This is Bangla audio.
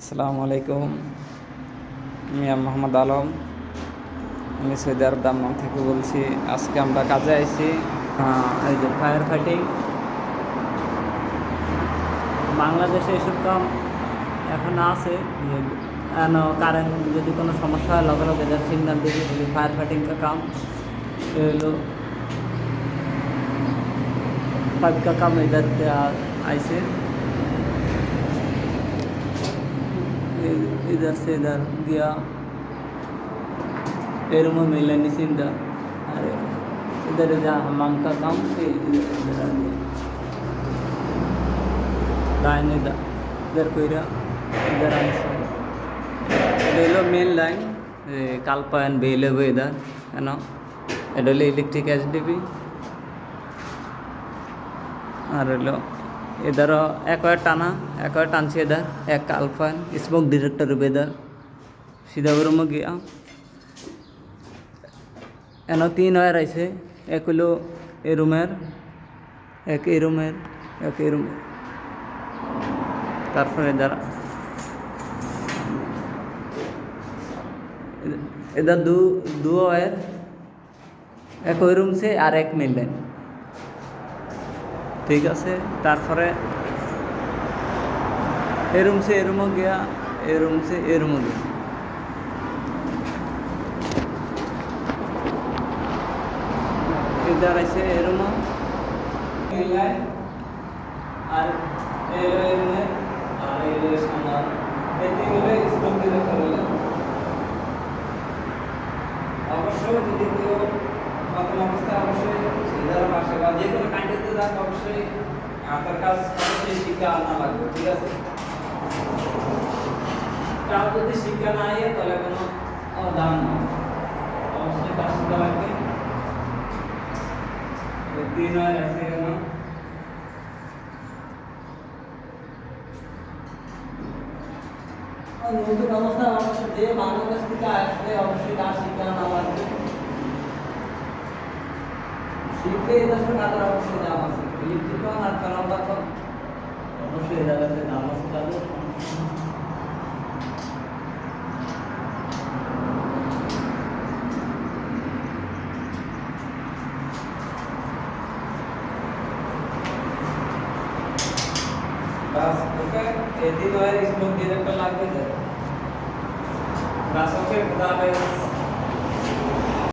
আসসালামু আলাইকুম। আমি মোহাম্মদ আলম। আমি সৌদি আরব দাম্মাম থেকে বলছি। আজকে আমরা কাজে আইছি। এই যে ফায়ার ফাইটিং। বাংলাদেশে এসব কাম এখন আছে যে কারেন্ট যদি কোনো সমস্যা হয় লগে লগে এদের সিগন্যাল দিয়ে ফায়ার ফাইটিং का काम ये लो पाइप का काम इधर ऐसे इधर से इधर गया पैरों में मिलने निशिंदा। अरे इधर जा हमाम का काम पे इधर आ गया लाइन इधर कोई रहा इधर आने से बेलो मेन लाइन कालपायन बेले वो इधर है ना एडोले इलेक्ट्रिक एचडीपी আর হলো এদারও একবার টানা একবার টানছে এদার এক আলফান স্মোক ডিরেক্টর বেদার সিধা রুম গিয়া এন তিন ওয়ার আইছে এক হলো এ রুমের এক এই রুমের এক এই রুমের তারপরে এদার এদার দু ওয়ার এক ওই রুম সে আর এক মিললেন ঠিক আছে। তারপরে এ রুম সে এ রুমও গিয়া এ রুম সে এ রুমও গিয়া इधर ऐसे ए रूम আর এলো এ রুমে আর এলো সামনে এই তিনগুলো স্কুল দিয়ে করলে অবশ্যই যদি কেউ প্রথম অবস্থায় অবশ্যই ইধার পাশে বা যে কোনো কান্ট্রিতে যাক অবশ্যই তার কাজ অবশ্যই শিক্ষা আনা লাগবে। ঠিক আছে, কারো যদি শিক্ষা না হয় তাহলে কোনো দাম না, অবশ্যই কাজ শিক্ষা লাগবে। तीन और ऐसे करना और नতুন অবস্থা অবশ্যই যে বাংলাদেশ থেকে আসলে অবশ্যই কাজ শিক্ষা না লাগবে। শিখে দেশের কাজের অবশ্যই দাম আছে, ইলেকট্রিক আর কালাম্বা তো অবশ্যই এই জায়গাতে দাম আছে তাদের। बस ओके ये दिन और स्मोक डिटेक्टर लागবে। बस ओके खुदा हाफेज।